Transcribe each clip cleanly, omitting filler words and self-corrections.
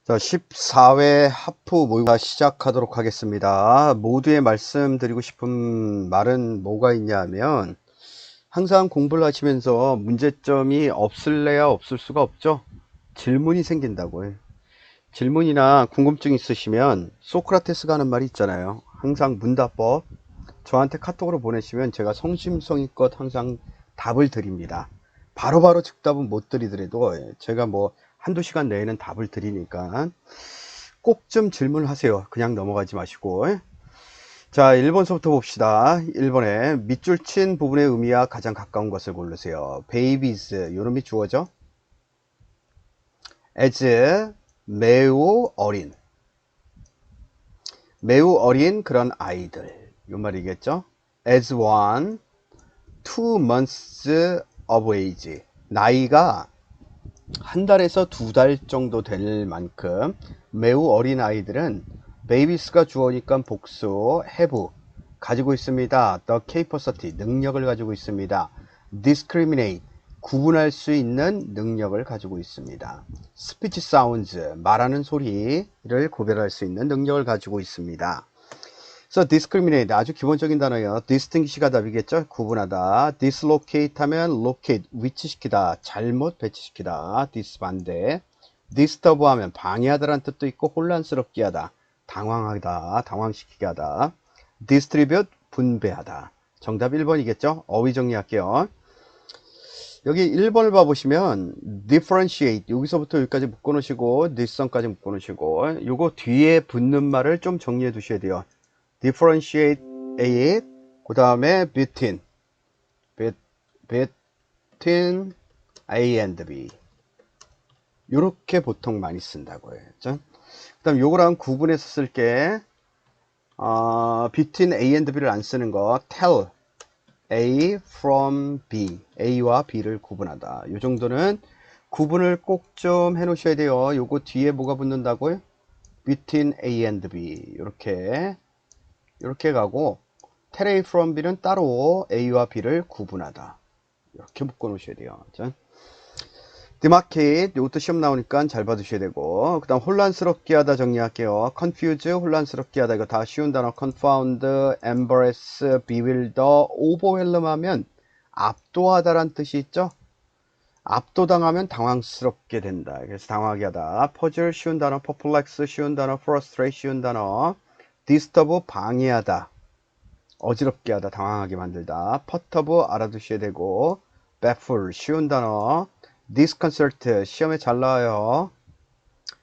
자, 14회 하프 모의고사 시작하도록 하겠습니다. 모두에 말씀드리고 싶은 말은 뭐가 있냐 하면, 항상 공부를 하시면서 문제점이 없을래야 없을 수가 없죠. 질문이 생긴다고요. 질문이나 궁금증 있으시면 소크라테스가 하는 말이 있잖아요. 항상 문답법 저한테 카톡으로 보내시면 제가 성심성의껏 항상 답을 드립니다. 바로바로 즉답은 못 드리더라도 제가 뭐 한두 시간 내에는 답을 드리니까 꼭 좀 질문하세요. 그냥 넘어가지 마시고. 자, 1번서부터 봅시다. 1번에 밑줄 친 부분의 의미와 가장 가까운 것을 고르세요. babies, 요놈이 주어져. as, 매우 어린. 매우 어린 그런 아이들. 요 말이겠죠. as one, 2 months of age. 나이가 한 달에서 2달 정도 될 만큼 매우 어린 아이들은 babies가 주어니까 복수 have 가지고 있습니다. the capacity 능력을 가지고 있습니다. discriminate 구분할 수 있는 능력을 가지고 있습니다. speech sounds 말하는 소리를 구별할 수 있는 능력을 가지고 있습니다. 그래서 discriminate 아주 기본적인 단어예요. distinguish가 답이겠죠. 구분하다. dislocate 하면 locate 위치시키다, 잘못 배치시키다. dis 반대. disturb 하면 방해하다라는 뜻도 있고 혼란스럽게 하다, 당황하다, 당황시키게 하다. distribute 분배하다. 정답 1번이겠죠. 어휘 정리할게요. 여기 1번을 봐보시면 differentiate 여기서부터 여기까지 묶어놓으시고 뒷선까지 묶어놓으시고 요거 뒤에 붙는 말을 좀 정리해 두셔야 돼요. differentiate it 그 다음에 between A and B 요렇게 보통 많이 쓴다고 해요. 그 다음 요거랑 구분해서 쓸게 between A and B를 안 쓰는 거 tell A from B A와 B를 구분하다. 요 정도는 구분을 꼭 좀 해 놓으셔야 돼요. 요거 뒤에 뭐가 붙는다고요? between A and B 이렇게 가고 tell A from B는 따로 A와 B를 구분하다. 이렇게 묶어 놓으셔야 돼요. 자, demarcate 이것도 시험 나오니까 잘 봐두셔야 되고 그 다음 혼란스럽게 하다 정리할게요. confuse 혼란스럽게 하다 이거 다 쉬운 단어 confound, embarrass, bewilder, overwhelm 하면 압도하다란 뜻이 있죠. 압도당하면 당황스럽게 된다. 그래서 당황하게 하다. puzzle 쉬운 단어, perplex 쉬운 단어, frustrate 쉬운 단어, disturb 방해하다, 어지럽게 하다, 당황하게 만들다. perturb 알아두셔야 되고 baffle 쉬운 단어, disconcert 시험에 잘 나와요.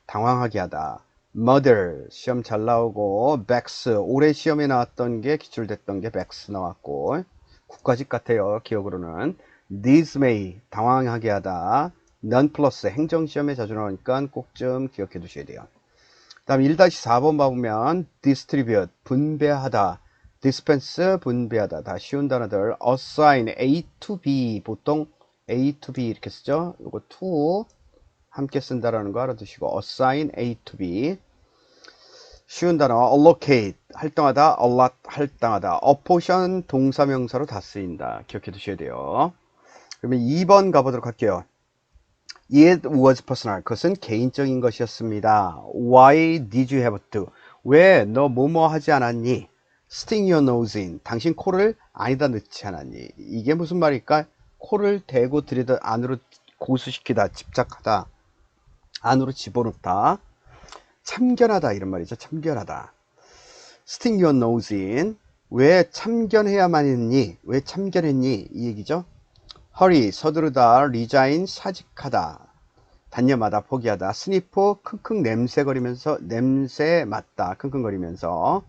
당황하게 하다. murder 시험 잘 나오고 vex 올해 시험에 나왔던 게 기출됐던 게 vex 나왔고 국가직 같아요. 기억으로는 dismay 당황하게 하다. nonplus 행정시험에 자주 나오니까 꼭 좀 기억해 두셔야 돼요. 다음 1-4번 봐보면 distribute 분배하다, dispense 분배하다 다 쉬운 단어들. assign A to B 보통 A to B 이렇게 쓰죠. 요거 to 함께 쓴다라는 거 알아두시고 assign A to B 쉬운 단어. allocate 할당하다, allot 할당하다, apportion 동사명사로 다 쓰인다. 기억해 두셔야 돼요. 그러면 2번 가보도록 할게요. It was personal. 그것은 개인적인 것이었습니다. Why did you have to? 왜 너 뭐뭐 하지 않았니? Sting your nose in. 당신 코를 안에다 넣지 않았니? 이게 무슨 말일까? 코를 대고 들이다 안으로 고수시키다, 집착하다, 안으로 집어넣다, 참견하다 이런 말이죠. 참견하다. Sting your nose in. 왜 참견해야만 했니? 왜 참견했니? 이 얘기죠. hurry 서두르다, resign 사직하다, 단념하다, 포기하다, 스니프 킁킁 냄새거리면서 냄새 맡다, 킁킁거리면서.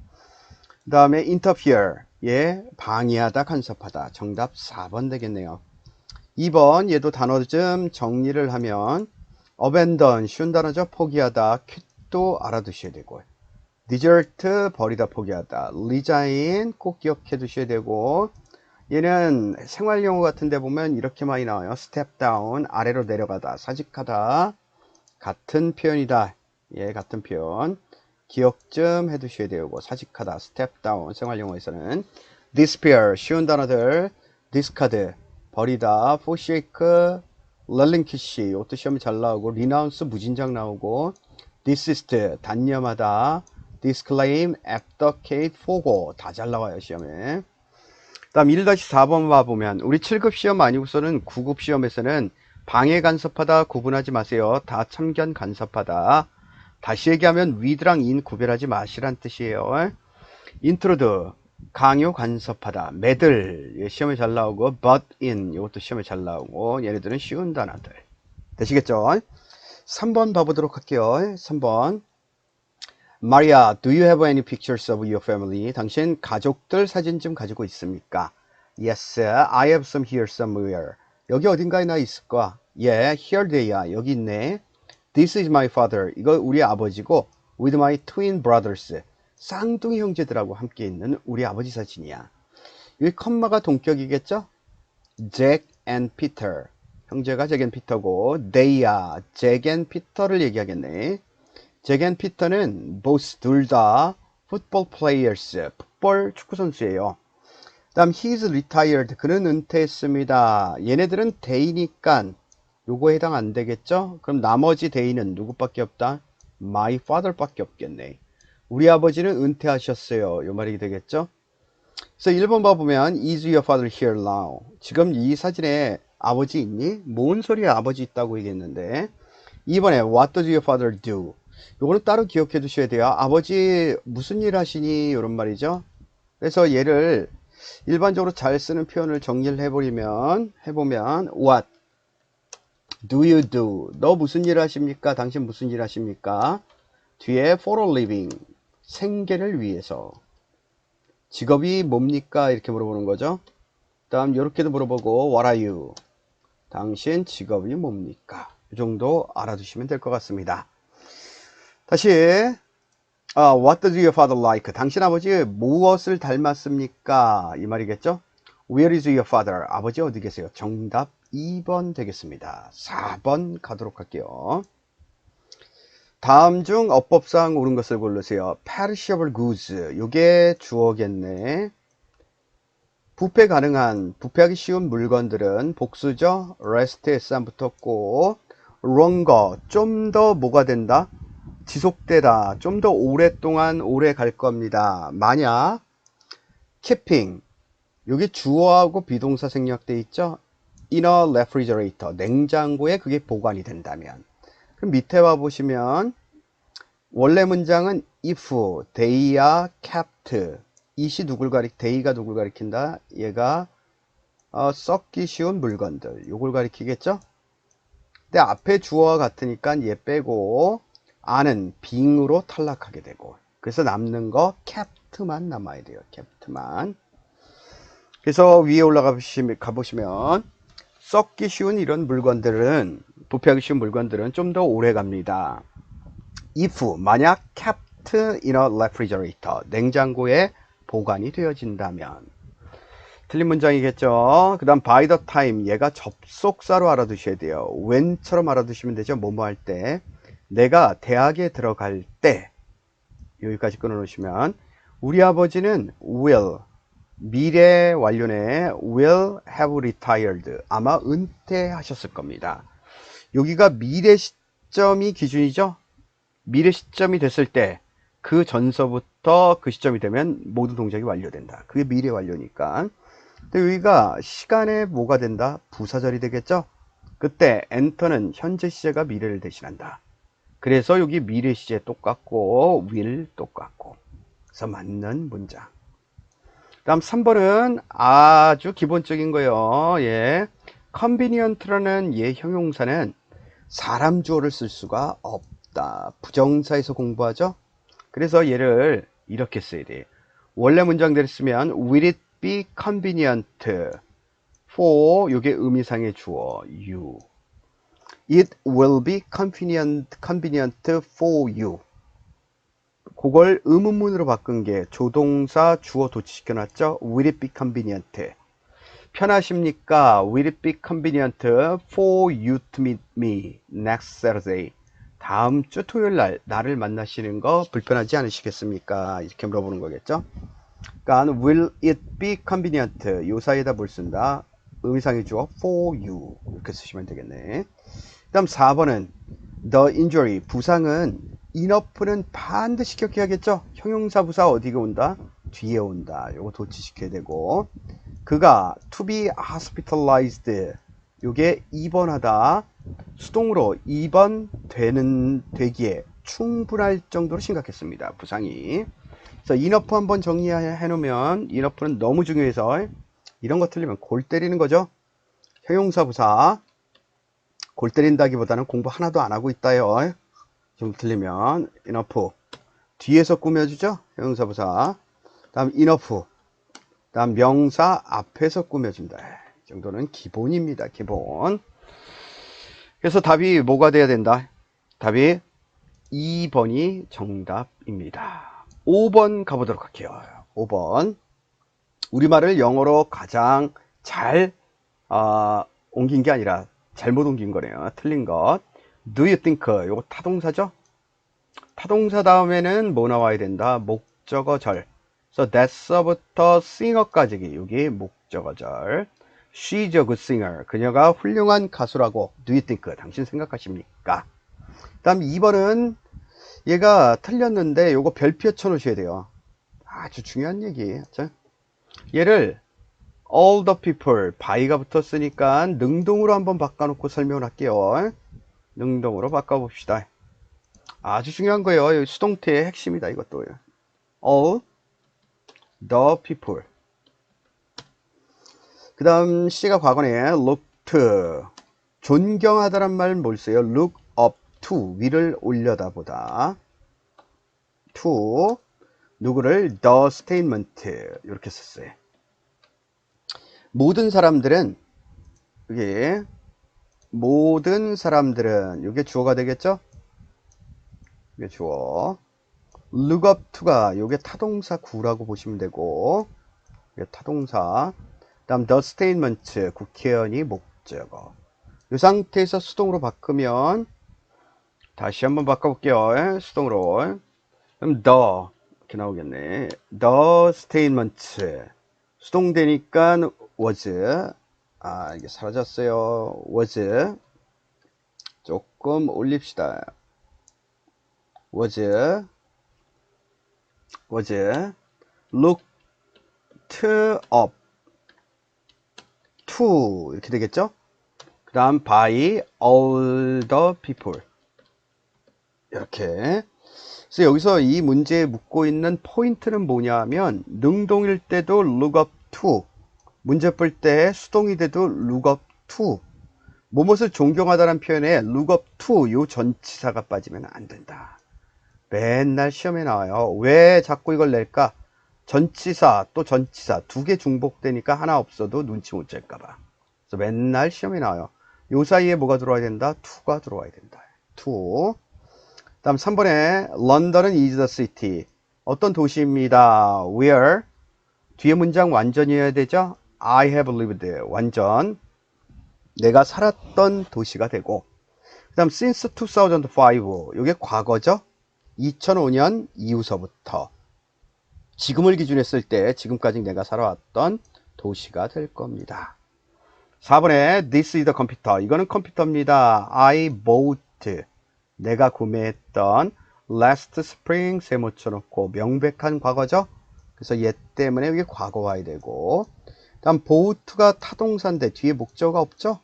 그 다음에 interfere 예 방해하다, 간섭하다. 정답 4번 되겠네요. 2번 얘도 단어 좀 정리를 하면 abandon 쉬운 단어죠. 포기하다, quit도 알아두셔야 되고 desert 버리다, 포기하다, resign 꼭 기억해 두셔야 되고 얘는 생활용어 같은 데 보면 이렇게 많이 나와요. step down 아래로 내려가다, 사직하다 같은 표현이다. 예, 같은 표현 기억 좀 해 두셔야 되고 사직하다, step down 생활용어에서는. despair 쉬운 단어들. discard 버리다, forsake, relinquish 이것도 시험이 잘 나오고 renounce 무진장 나오고 desist, 단념하다. disclaim, abdicate, forgo. 다 잘 나와요, 시험에. 다음 1-4번 봐보면 우리 7급 시험 아니고서는 9급 시험에서는 방해 간섭하다 구분하지 마세요. 다 참견 간섭하다. 다시 얘기하면 with랑 in 구별하지 마시란 뜻이에요. intrude, 강요 간섭하다. meddle, 시험에 잘 나오고 butt in, 이것도 시험에 잘 나오고 얘네들은 쉬운 단어들. 되시겠죠? 3번 봐보도록 할게요. 3번. Maria, do you have any pictures of your family? 당신 가족들 사진 좀 가지고 있습니까? Yes, I have some here somewhere. 여기 어딘가에 나 있을 거야. Yeah, here they are. 여기 있네. This is my father. 이거 우리 아버지고 with my twin brothers. 쌍둥이 형제들하고 함께 있는 우리 아버지 사진이야. 여기 컴마가 동격이겠죠? Jack and Peter. 형제가 잭 앤 피터고 they are 잭 앤 피터를 얘기하겠네. 잭 앤 피터는 both 둘 다 football players, 풋볼 축구 선수예요. 다음 he's retired, 그는 은퇴했습니다. 얘네들은 they니까 요거 해당 안 되겠죠? 그럼 나머지 they는 누구밖에 없다? my father 밖에 없겠네. 우리 아버지는 은퇴하셨어요. 요 말이 되겠죠? 그래서 1번 봐보면 is your father here now? 지금 이 사진에 아버지 있니? 뭔 소리야 아버지 있다고 얘기했는데. 2번에 what does your father do? 요거는 따로 기억해 두셔야 돼요. 아버지 무슨 일 하시니? 이런 말이죠. 그래서 얘를 일반적으로 잘 쓰는 표현을 정리를 해보면 what do you do? 너 무슨 일 하십니까? 당신 무슨 일 하십니까? 뒤에 for a living, 생계를 위해서. 직업이 뭡니까? 이렇게 물어보는 거죠. 다음 이렇게도 물어보고 what are you? 당신 직업이 뭡니까? 이 정도 알아두시면 될 것 같습니다. 다시 what does your father like? 당신 아버지 무엇을 닮았습니까? 이 말이겠죠? Where is your father? 아버지 어디 계세요? 정답 2번 되겠습니다. 4번 가도록 할게요. 다음 중 어법상 옳은 것을 고르세요. perishable goods, 요게 주어겠네. 부패 가능한, 부패하기 쉬운 물건들은 복수죠. rest에 s 안 붙었고 longer, 좀 더 뭐가 된다? 지속되다, 좀 더 오랫동안 오래 갈 겁니다. 만약 keeping, 여기 주어하고 비동사 생략돼 있죠. in a refrigerator, 냉장고에 그게 보관이 된다면. 그럼 밑에 와 보시면 원래 문장은 if they are kept, it이 누굴 they가 누굴 가리킨다? 얘가 썩기 쉬운 물건들, 요걸 가리키겠죠? 근데 앞에 주어와 같으니까 얘 빼고 are는 being으로 탈락하게 되고, 그래서 남는 거 kept만 남아야 돼요. kept만. 그래서 위에 올라가 보시면 썩기 쉬운 이런 물건들은, 부패하기 쉬운 물건들은 좀 더 오래 갑니다. if, 만약 kept in a refrigerator, 냉장고에 보관이 되어진다면. 틀린 문장이겠죠. 그 다음 by the time, 얘가 접속사로 알아두셔야 돼요. when처럼 알아두시면 되죠. 뭐뭐 할 때. 내가 대학에 들어갈 때, 여기까지 끊어놓으시면 우리 아버지는 will, 미래 완료네, will have retired, 아마 은퇴하셨을 겁니다. 여기가 미래 시점이 기준이죠. 미래 시점이 됐을 때 그 전서부터 그 시점이 되면 모든 동작이 완료된다. 그게 미래 완료니까. 근데 여기가 시간에 뭐가 된다? 부사절이 되겠죠. 그때 enter는 현재 시제가 미래를 대신한다. 그래서 여기 미래 시제 똑같고 will 똑같고, 그래서 맞는 문장. 다음 3번은 아주 기본적인 거예요. 예. convenient라는 예 형용사는 사람 주어를 쓸 수가 없다. 부정사에서 공부하죠. 그래서 얘를 이렇게 써야 돼. 원래 문장대로 쓰면 will it be convenient for, 요게 의미상의 주어 you. It will be convenient for you. 그걸 의문문으로 바꾼 게 조동사 주어 도치시켜 놨죠. Will it be convenient? 편하십니까? Will it be convenient for you to meet me next Saturday? 다음 주 토요일 날 나를 만나시는 거 불편하지 않으시겠습니까? 이렇게 물어보는 거겠죠. 그러니까 will it be convenient, 요 사이에다 뭘 쓴다? 의미상의 주어 for you, 이렇게 쓰시면 되겠네. 그 다음 4번은 the injury, 부상은 enough는 반드시 기억해야겠죠. 형용사 부사 어디가 온다? 뒤에 온다. 요거 도치시켜야 되고, 그가 to be hospitalized, 요게 입원하다, 수동으로 입원되기에 충분할 정도로 심각했습니다. 부상이. 그래서 enough 한번 정리해 놓으면, enough는 너무 중요해서 이런 거 틀리면 골 때리는 거죠. 형용사 부사 골 때린다기보다는 공부 하나도 안 하고 있다요. 좀 틀리면 enough 뒤에서 꾸며주죠. 형용사 부사. 다음 enough, 다음 명사 앞에서 꾸며준다. 이 정도는 기본입니다. 기본. 그래서 답이 뭐가 돼야 된다? 답이 2번이 정답입니다. 5번 가보도록 할게요. 5번. 우리말을 영어로 가장 잘 옮긴 게 아니라 잘못 옮긴 거네요. 틀린 것. Do you think? 요거 타동사죠? 타동사 다음에는 뭐 나와야 된다? 목적어절. 그래서 that's부터 singer까지 여기 목적어절. She's a good singer. 그녀가 훌륭한 가수라고 do you think? 당신 생각하십니까? 다음 2번은 얘가 틀렸는데 요거 별표 쳐놓으셔야 돼요. 아주 중요한 얘기. 자, 얘를 all the people by가 붙었으니까 능동으로 한번 바꿔놓고 설명을 할게요. 능동으로 바꿔봅시다. 아주 중요한 거예요. 수동태의 핵심이다. 이것도 all the people. 그 다음 C가 과거네. looked 존경하다란 말 뭘 써요? look up to 위를 올려다보다. to 누구를? the statement 이렇게 썼어요. 모든 사람들은 이게 모든 사람들은 이게 주어가 되겠죠? 이게 주어. look up to가 이게 타동사 구라고 보시면 되고, 이게 타동사. 다음 the statement 국회의원이 목적어. 이 상태에서 수동으로 바꾸면 다시 한번 바꿔볼게요. 수동으로. 그럼 the 이렇게 나오겠네. the statement 수동되니까 was. 이게 사라졌어요. was 조금 올립시다. was looked up to 이렇게 되겠죠? 그 다음 by all the people 이렇게. 그래서 여기서 이 문제에 묻고 있는 포인트는 뭐냐면 능동일 때도 look up to, 문제 풀 때 수동이 돼도 look up to, 무엇을 존경하다는 표현에 look up to 요 전치사가 빠지면 안 된다. 맨날 시험에 나와요. 왜 자꾸 이걸 낼까? 전치사 또 전치사 두 개 중복되니까 하나 없어도 눈치 못 챌까봐. 그래서 맨날 시험에 나와요. 요 사이에 뭐가 들어와야 된다? to가 들어와야 된다. to. 다음 3번에 런던은 is the city. 어떤 도시입니다. where 뒤에 문장 완전이어야 되죠. I have lived 완전 내가 살았던 도시가 되고, 그 다음 since 2005 이게 과거죠. 2005년 이후서부터 지금을 기준했을 때 지금까지 내가 살아왔던 도시가 될 겁니다. 4번에 this is the computer. 이거는 컴퓨터입니다. I bought 내가 구매했던 last spring 세모 쳐놓고 명백한 과거죠. 그래서 얘 때문에 이게 과거 와야 되고, 다음 bought가 타동사인데 뒤에 목적어가 없죠.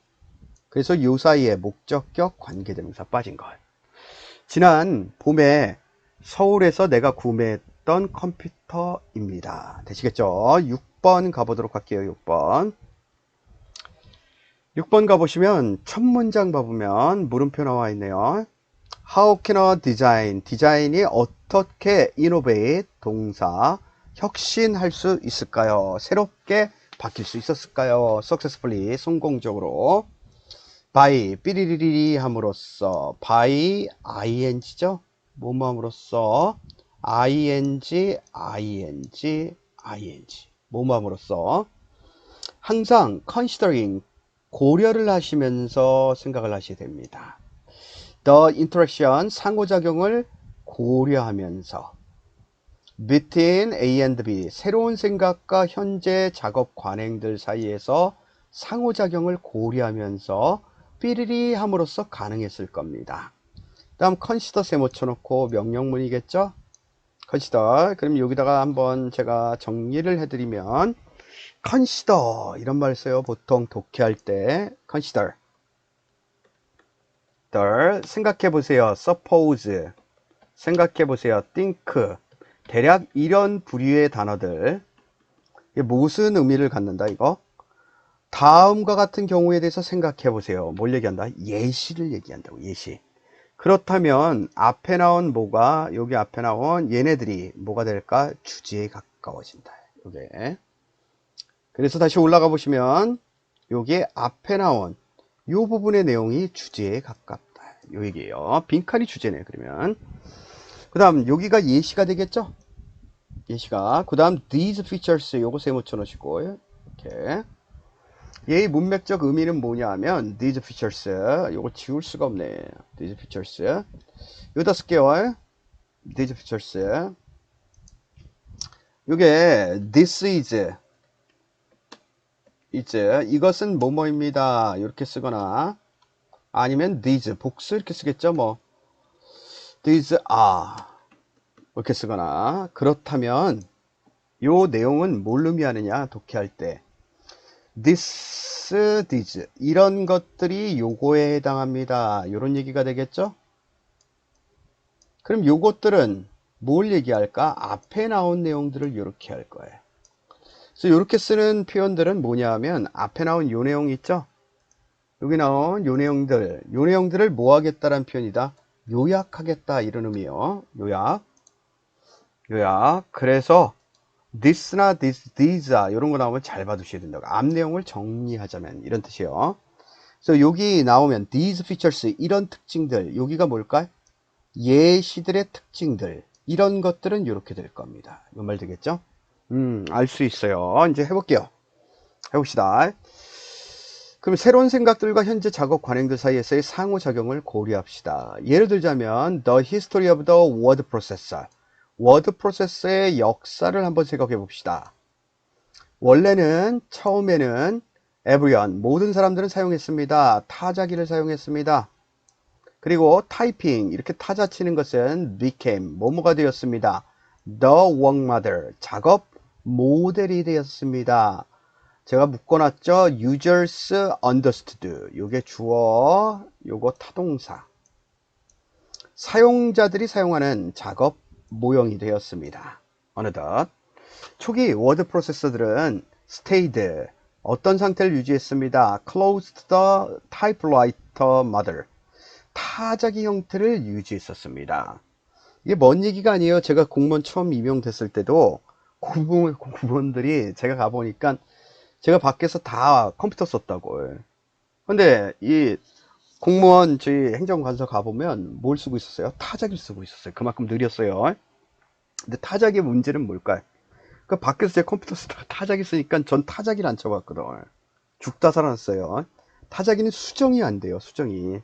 그래서 요 사이에 목적격 관계대명사 빠진 것. 지난 봄에 서울에서 내가 구매했던 컴퓨터입니다. 되시겠죠? 6번 가보도록 할게요. 6번. 6번 가보시면 첫 문장 봐보면 물음표 나와 있네요. How can a 디자인이 어떻게 innovate 동사 혁신할 수 있을까요? 새롭게 바뀔 수 있었을까요? successfully 성공적으로. by 삐리리리 함으로써 by ing죠? 뭐뭐 함으로써 ing 뭐뭐 함으로써 항상 considering 고려를 하시면서 생각을 하셔야 됩니다. The interaction 상호작용을 고려하면서 between A and B 새로운 생각과 현재 작업 관행들 사이에서 상호작용을 고려하면서 삐리리 함으로써 가능했을 겁니다. 다음 consider 세모 쳐놓고 명령문이겠죠? consider. 그럼 여기다가 한번 제가 정리를 해드리면 consider 이런 말 써요. 보통 독해할 때 consider. 생각해보세요. suppose 생각해보세요. think 대략 이런 부류의 단어들 이게 무슨 의미를 갖는다 이거? 다음과 같은 경우에 대해서 생각해보세요. 뭘 얘기한다? 예시를 얘기한다고. 예시. 그렇다면 앞에 나온 뭐가 여기 앞에 나온 얘네들이 뭐가 될까? 주제에 가까워진다. 요게. 그래서 다시 올라가 보시면 요게 앞에 나온 요 부분의 내용이 주제에 가깝다. 요 얘기예요. 빈칸이 주제네. 그러면 그 다음 여기가 예시가 되겠죠? 예시가. 그 다음 these features 요거 세모 쳐놓으시고 이렇게 얘의 문맥적 의미는 뭐냐 하면 these features 요거 지울 수가 없네. these features 여기다 쓸게요. these features 요게 this is 이것은 뭐뭐입니다 이렇게 쓰거나 아니면 these 복수 이렇게 쓰겠죠. 뭐 these are 이렇게 쓰거나 그렇다면 요 내용은 뭘 의미하느냐 독해할 때 these 이런 것들이 요거에 해당합니다. 요런 얘기가 되겠죠. 그럼 요것들은 뭘 얘기할까? 앞에 나온 내용들을 요렇게 할 거예요. 그래서 요렇게 쓰는 표현들은 뭐냐 하면 앞에 나온 요 내용 있죠. 여기 나온 요 내용들을 뭐 하겠다라는 표현이다. 요약하겠다 이런 의미요. 요약. 그래서 this나 these 이런 거 나오면 잘 봐두셔야 된다고. 앞 내용을 정리하자면 이런 뜻이에요. 그래서 여기 나오면 these features 이런 특징들 여기가 뭘까요? 예시들의 특징들 이런 것들은 이렇게 될 겁니다. 이 말 되겠죠? 알 수 있어요. 이제 해볼게요. 해봅시다. 그럼 새로운 생각들과 현재 작업 관행들 사이에서의 상호작용을 고려합시다. 예를 들자면 The History of the Word Processor 워드 프로세서의 역사를 한번 생각해 봅시다. 원래는 처음에는 everyone 모든 사람들은 사용했습니다. 타자기를 사용했습니다. 그리고 타이핑 이렇게 타자 치는 것은 became 뭐뭐가 되었습니다. The work model 작업 모델이 되었습니다. 제가 묶어놨죠. users understood 요게 주어 요거 타동사 사용자들이 사용하는 작업 모형이 되었습니다. 어느덧 초기 워드 프로세서들은 stayed 어떤 상태를 유지했습니다. closed the typewriter model 타자기 형태를 유지했었습니다. 이게 먼 얘기가 아니에요. 제가 공무원 처음 임용됐을 때도 공무원들이 제가 가보니까 제가 밖에서 다 컴퓨터 썼다고. 근데 이 공무원 저희 행정관서 가보면 뭘 쓰고 있었어요? 타자기를 쓰고 있었어요. 그만큼 느렸어요. 근데 타자기의 문제는 뭘까요? 그 밖에서 제 컴퓨터 쓰다가 타자기 쓰니까 전 타자기를 안 쳐봤거든. 죽다 살아났어요. 타자기는 수정이 안 돼요. 수정이.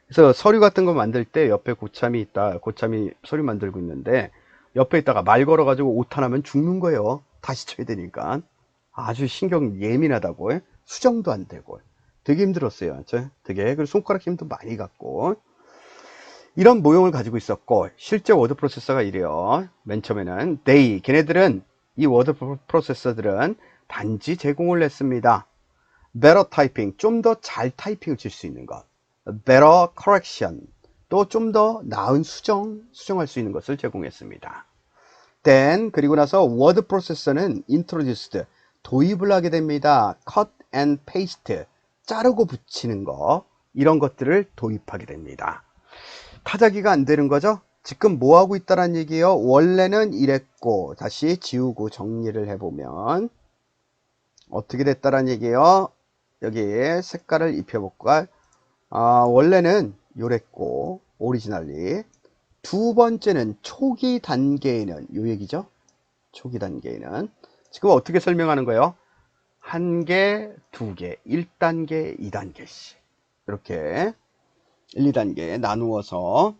그래서 서류 같은 거 만들 때 옆에 고참이 있다. 고참이 서류 만들고 있는데 옆에 있다가 말 걸어가지고 오타나면 죽는 거예요. 다시 쳐야 되니까. 아주 신경 예민하다고. 수정도 안 되고. 되게 힘들었어요. 되게. 그리고 손가락 힘도 많이 갔고. 이런 모형을 가지고 있었고 실제 워드 프로세서가 이래요. 맨 처음에는 걔네들은 이 워드 프로세서들은 단지 제공을 했습니다. better typing 좀 더 잘 타이핑을 칠 수 있는 것 better correction 또 좀 더 나은 수정할 수 있는 것을 제공했습니다. then 그리고 나서 워드 프로세서는 introduced 도입을 하게 됩니다. cut and paste 자르고 붙이는 거 이런 것들을 도입하게 됩니다. 타자기가 안 되는 거죠. 지금 뭐 하고 있다는 얘기예요. 원래는 이랬고 다시 지우고 정리를 해보면 어떻게 됐다는 얘기예요. 여기에 색깔을 입혀볼까. 원래는 요랬고 오리지널리 두 번째는 초기 단계에는 요 얘기죠. 초기 단계에는 지금 어떻게 설명하는 거예요. 1개, 2개, 1단계, 2단계씩 이렇게 1, 2단계 나누어서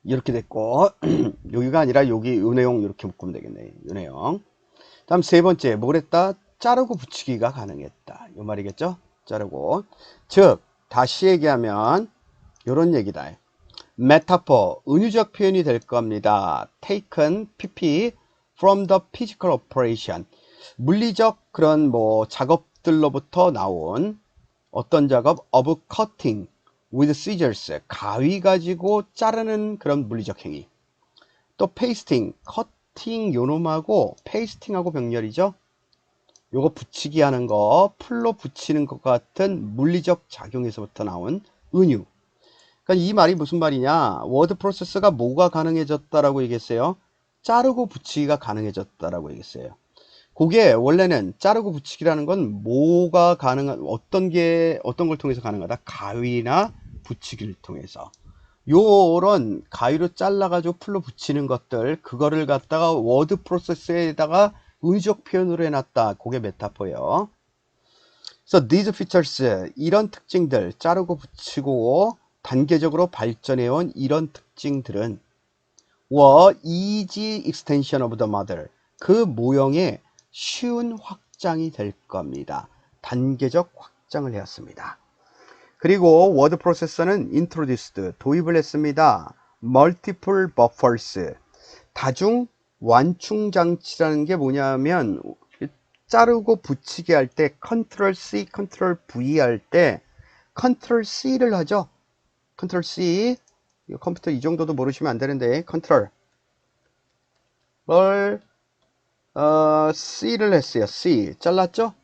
이렇게 됐고 여기가 아니라 여기 요 내용 이렇게 묶으면 되겠네. 요 내용. 다음 세 번째 뭘 했다? 자르고 붙이기가 가능했다. 요 말이겠죠? 자르고 즉 다시 얘기하면 요런 얘기다. metaphor, 은유적 표현이 될 겁니다. taken, pp, from the physical operation. 물리적 그런 뭐 작업들로부터 나온 어떤 작업? of cutting with scissors. 가위 가지고 자르는 그런 물리적 행위. 또 pasting, cutting 요놈하고 pasting하고 병렬이죠. 요거 붙이기 하는 거, 풀로 붙이는 것 같은 물리적 작용에서부터 나온 은유. 그러니까 이 말이 무슨 말이냐? 워드 프로세서가 뭐가 가능해졌다라고 얘기했어요? 자르고 붙이기가 가능해졌다라고 얘기했어요. 그게 원래는 자르고 붙이기라는 건 뭐가 가능한, 어떤 걸 통해서 가능하다? 가위나 붙이기를 통해서. 요런 가위로 잘라가지고 풀로 붙이는 것들, 그거를 갖다가 워드 프로세서에다가 은유적 표현으로 해놨다. 그게 메타포예요. 그래서 these features, 이런 특징들, 자르고 붙이고 단계적으로 발전해온 이런 특징들은 were easy extension of the model, 그 모형의 쉬운 확장이 될 겁니다. 단계적 확장을 해왔습니다. 그리고 워드 프로세서는 introduced, 도입을 했습니다. multiple buffers, 다중 완충 장치라는 게 뭐냐면 자르고 붙이게 할 때 컨트롤 C, 컨트롤 V 할 때 컨트롤 C를 하죠. 컨트롤 C, 컴퓨터 이 정도도 모르시면 안 되는데 컨트롤 C를 했어요. C 잘랐죠?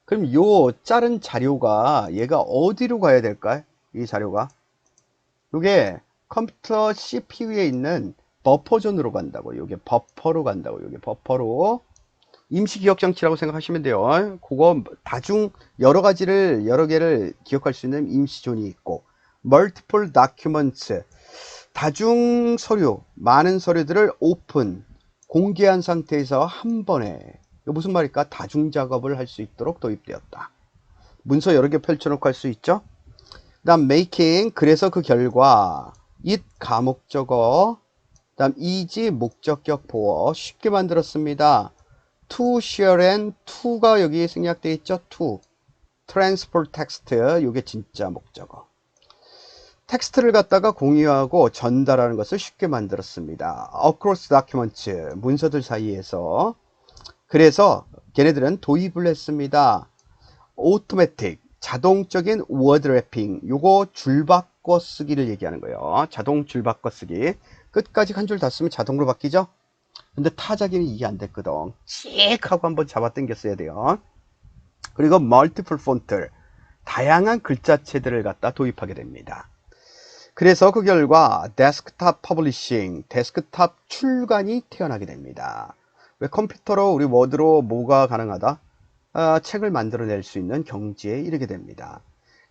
그럼 요 자른 자료가 얘가 어디로 가야 될까요? 이 자료가 요게 컴퓨터 CPU에 있는 버퍼존으로 간다고. 요게 버퍼로 간다고. 요게 버퍼로. 임시 기억 장치라고 생각하시면 돼요. 그거 다중 여러 개를 기억할 수 있는 임시존이 있고, multiple documents, 다중 서류, 많은 서류들을 오픈, 공개한 상태에서 한 번에, 이거 무슨 말일까? 다중 작업을 할 수 있도록 도입되었다. 문서 여러 개 펼쳐놓고 할 수 있죠. 다음 making, 그래서 그 결과 it 가목적어, 다음 is 목적격 보어, 쉽게 만들었습니다. to share and to가 여기 생략되어 있죠. to transfer text, 이게 진짜 목적어. 텍스트를 갖다가 공유하고 전달하는 것을 쉽게 만들었습니다. across documents, 문서들 사이에서. 그래서 걔네들은 도입을 했습니다. automatic, 자동적인 word wrapping, 요거 줄 바꿔 쓰기를 얘기하는 거예요. 자동 줄 바꿔 쓰기. 끝까지 한 줄 다 쓰면 자동으로 바뀌죠. 근데 타자기는 이게 안 됐거든. 씩 하고 한번 잡아 당겼어야 돼요. 그리고 multiple font, 다양한 글자체들을 갖다 도입하게 됩니다. 그래서 그 결과 데스크탑 퍼블리싱, 데스크탑 출간이 태어나게 됩니다. 왜 컴퓨터로 우리 워드로 뭐가 가능하다? 책을 만들어낼 수 있는 경지에 이르게 됩니다.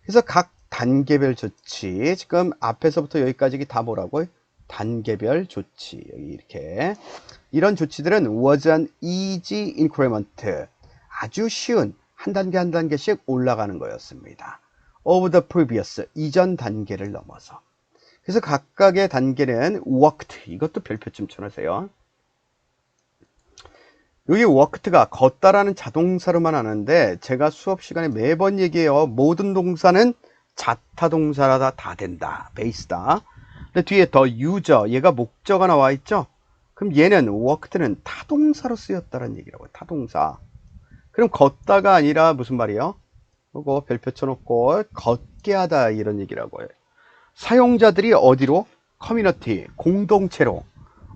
그래서 각 단계별 조치, 지금 앞에서부터 여기까지 다 뭐라고요? 단계별 조치. 여기 이렇게. 이런 조치들은 was an easy increment, 아주 쉬운 한 단계 한 단계씩 올라가는 거였습니다. of the previous, 이전 단계를 넘어서. 그래서 각각의 단계는 worked, 이것도 별표 좀 쳐놓으세요. 여기 worked가 걷다라는 자동사로만 하는데 제가 수업 시간에 매번 얘기해요. 모든 동사는 자타 동사라 다 된다. 베이스다. 근데 뒤에 더 user, 얘가 목적어가 나와 있죠. 그럼 얘는 worked는 타동사로 쓰였다는 얘기라고요. 타동사. 그럼 걷다가 아니라 무슨 말이에요? 이거 별표 쳐놓고 걷게 하다 이런 얘기라고요. 사용자들이 어디로? 커뮤니티, 공동체로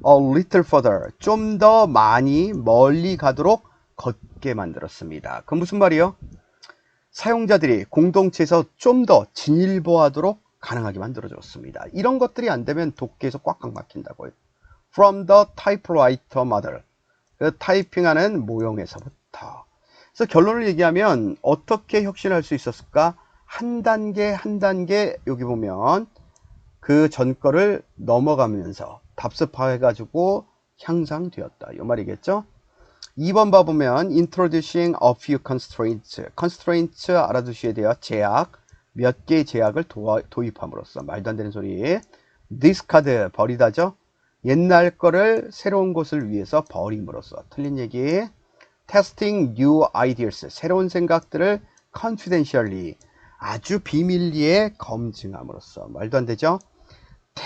a little further, 좀 더 많이 멀리 가도록 걷게 만들었습니다. 그건 무슨 말이에요? 사용자들이 공동체에서 좀 더 진일보하도록 가능하게 만들어줬습니다. 이런 것들이 안 되면 독계에서 꽉꽉 막힌다고요. From the typewriter model, 그 타이핑하는 모형에서부터. 그래서 결론을 얘기하면 어떻게 혁신할 수 있었을까? 한 단계 한 단계 여기 보면 그 전 거를 넘어가면서 답습화해가지고 향상되었다. 이 말이겠죠? 2번 봐보면 introducing a few constraints. constraints 알아두셔야 돼요. 제약. 몇 개의 제약을 도입함으로써. 말도 안 되는 소리. discard 버리다죠. 옛날 거를 새로운 것을 위해서 버림으로써. 틀린 얘기. testing new ideas. 새로운 생각들을 confidentially, 아주 비밀리에 검증함으로써. 말도 안 되죠.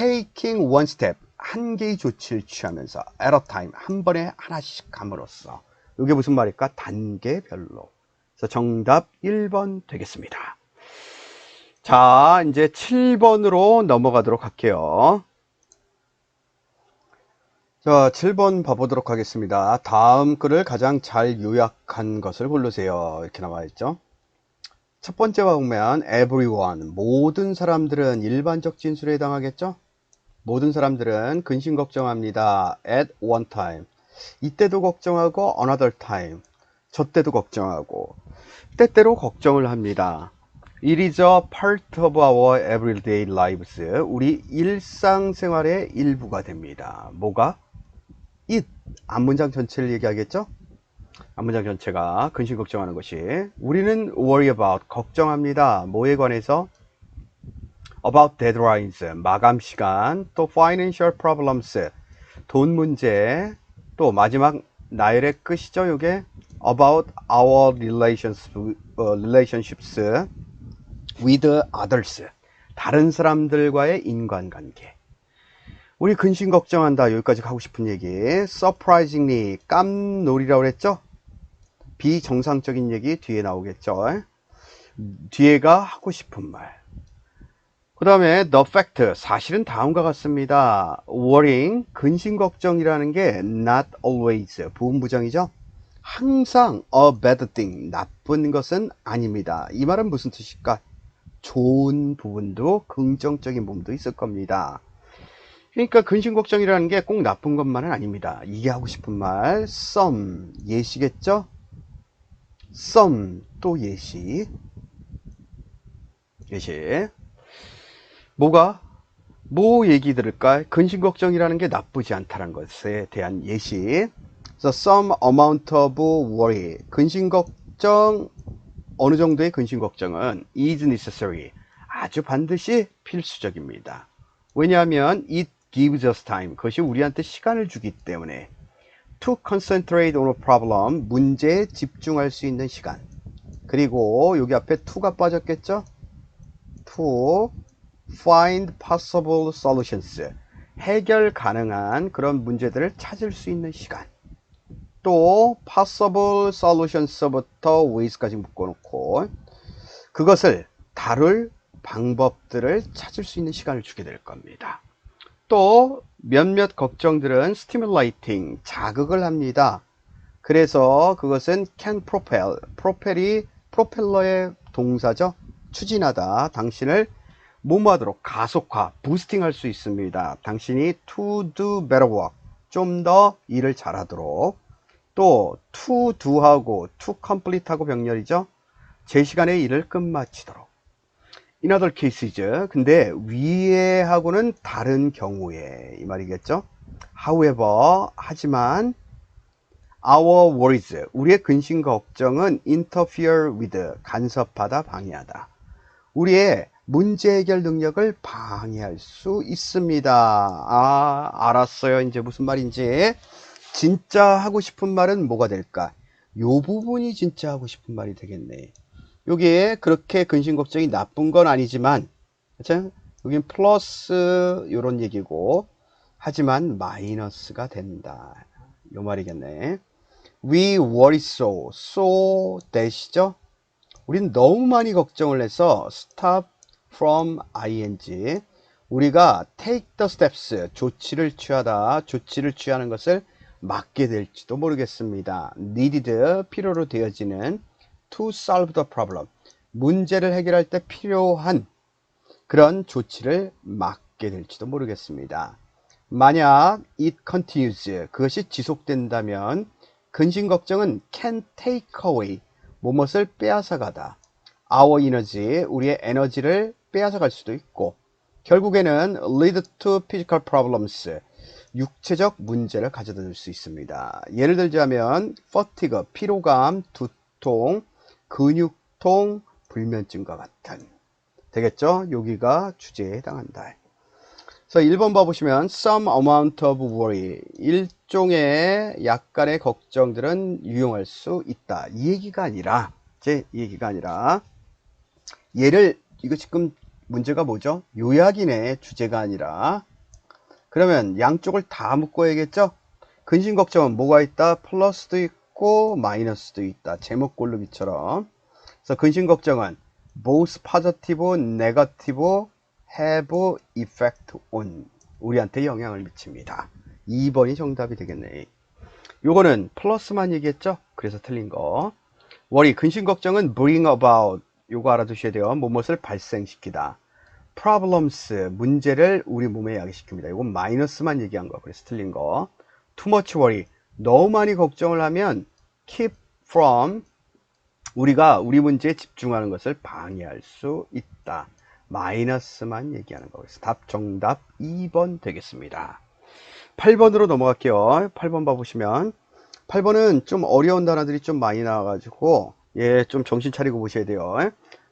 taking one step, 한 개의 조치를 취하면서 at a time, 한 번에 하나씩 함으로써. 이게 무슨 말일까? 단계별로. 그래서 정답 1번 되겠습니다. 자, 이제 7번으로 넘어가도록 할게요. 자, 7번 봐보도록 하겠습니다. 다음 글을 가장 잘 요약한 것을 고르세요. 이렇게 나와 있죠. 첫 번째와 보면 everyone, 모든 사람들은 일반적 진술에 해당하겠죠. 모든 사람들은 근심 걱정합니다. at one time, 이때도 걱정하고 another time, 저 때도 걱정하고 때때로 걱정을 합니다. It is a part of our everyday lives, 우리 일상생활의 일부가 됩니다. 뭐가? it, 앞문장 전체를 얘기하겠죠. 앞문장 전체가 근심 걱정하는 것이, 우리는 worry about, 걱정합니다. 뭐에 관해서? about deadlines, 마감 시간, 또 financial problems, 돈 문제, 또 마지막 나열의 끝이죠. 요게 about our relationships with others, 다른 사람들과의 인간관계. 우리 근심 걱정한다. 여기까지 가고 싶은 얘기. surprisingly, 깜놀이라고 그랬죠. 비정상적인 얘기 뒤에 나오겠죠. 뒤에가 하고 싶은 말. 그 다음에 the fact, 사실은 다음과 같습니다. worrying, 근심 걱정이라는 게 not always, 부분부정이죠. 항상 a bad thing, 나쁜 것은 아닙니다. 이 말은 무슨 뜻일까? 좋은 부분도 긍정적인 부분도 있을 겁니다. 그러니까 근심 걱정이라는 게 꼭 나쁜 것만은 아닙니다. 이게 하고 싶은 말, some, 예시겠죠? some, 또 예시. 예시. 뭐가? 뭐 얘기 들을까? 근심 걱정이라는 게 나쁘지 않다는 것에 대한 예시. So some amount of worry, 근심 걱정, 어느 정도의 근심 걱정은 is necessary, 아주 반드시 필수적입니다. 왜냐하면 it gives us time, 그것이 우리한테 시간을 주기 때문에. to concentrate on a problem, 문제에 집중할 수 있는 시간. 그리고 여기 앞에 to가 빠졌겠죠? to find possible solutions, 해결 가능한 그런 문제들을 찾을 수 있는 시간. 또 possible solutions부터 ways까지 묶어놓고 그것을 다룰 방법들을 찾을 수 있는 시간을 주게 될 겁니다. 또 몇몇 걱정들은 stimulating, 자극을 합니다. 그래서 그것은 can propel, propel이 프로펠러의 동사죠. 추진하다, 당신을 뭐하도록, 가속화, 부스팅 할 수 있습니다. 당신이 to do better work, 좀 더 일을 잘하도록. 또 to do하고 to complete하고 병렬이죠. 제 시간에 일을 끝마치도록. In other cases, 근데 위에 하고는 다른 경우에 이 말이겠죠. However, 하지만 our worries, 우리의 근심 걱정은 interfere with, 간섭하다, 방해하다, 우리의 문제 해결 능력을 방해할 수 있습니다. 아, 알았어요. 이제 무슨 말인지. 진짜 하고 싶은 말은 뭐가 될까? 요 부분이 진짜 하고 싶은 말이 되겠네. 여기에 그렇게 근심 걱정이 나쁜 건 아니지만, 그렇죠? 여긴 플러스 요런 얘기고, 하지만 마이너스가 된다, 요 말이겠네. We worry so that이죠. 우린 너무 많이 걱정을 해서 stop from ing, 우리가 take the steps, 조치를 취하다, 조치를 취하는 것을 막게 될지도 모르겠습니다. needed, 필요로 되어지는 to solve the problem, 문제를 해결할 때 필요한 그런 조치를 막게 될지도 모르겠습니다. 만약 it continues, 그것이 지속된다면 근심 걱정은 can take away, 무엇을 빼앗아가다, our energy, 우리의 에너지를 빼앗아갈 수도 있고, 결국에는 lead to physical problems, 육체적 문제를 가져다 줄 수 있습니다. 예를 들자면 fatigue, 피로감, 두통, 근육통, 불면증과 같은, 되겠죠? 여기가 주제에 해당한다. 그래서 1번 봐보시면 some amount of worry, 일종의 약간의 걱정들은 유용할 수 있다, 이 얘기가 아니라, 이 얘기가 아니라, 얘를, 이거 지금 문제가 뭐죠? 요약이네, 주제가 아니라. 그러면 양쪽을 다 묶어야겠죠? 근심 걱정은 뭐가 있다? 플러스도 있고 마이너스도 있다. 제목 고르기처럼. 그래서 근심 걱정은 both positive, negative have effect on 우리한테 영향을 미칩니다. 2번이 정답이 되겠네. 요거는 플러스만 얘기했죠? 그래서 틀린 거. worry, 근심 걱정은 bring about 요거 알아두셔야 돼요. 무엇을 발생시키다. problems, 문제를 우리 몸에 야기시킵니다. 이건 마이너스만 얘기한 거. 그래서 틀린 거. too much worry, 너무 많이 걱정을 하면 keep from, 우리가 우리 문제에 집중하는 것을 방해할 수 있다. 마이너스만 얘기하는 거. 그래서 답 정답 2번 되겠습니다. 8번으로 넘어갈게요. 8번 봐보시면 8번은 좀 어려운 단어들이 좀 많이 나와가지고 예, 좀 정신 차리고 보셔야 돼요.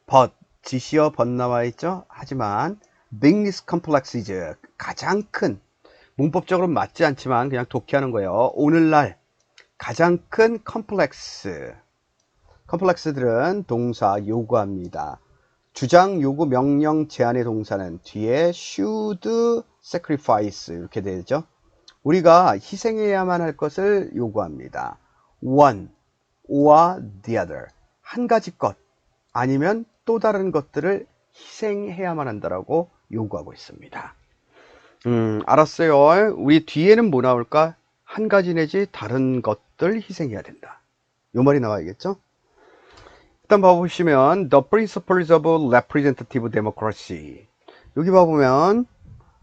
but, 지시어 but 나와 있죠. 하지만 biggest complex is, 가장 큰, 문법적으로 맞지 않지만 그냥 독해하는 거예요. 오늘날 가장 큰 컴플렉스, 컴플렉스들은 동사 요구합니다. 주장, 요구, 명령, 제한의 동사는 뒤에 should, sacrifice 이렇게 되죠. 우리가 희생해야만 할 것을 요구합니다. one or the other, 한 가지 것 아니면 또 다른 것들을 희생해야만 한다라고 요구하고 있습니다. 알았어요. 우리 뒤에는 뭐 나올까? 한 가지 내지 다른 것들 희생해야 된다. 요 말이 나와야겠죠? 일단 봐보시면 The Principles of Representative Democracy, 여기 봐보면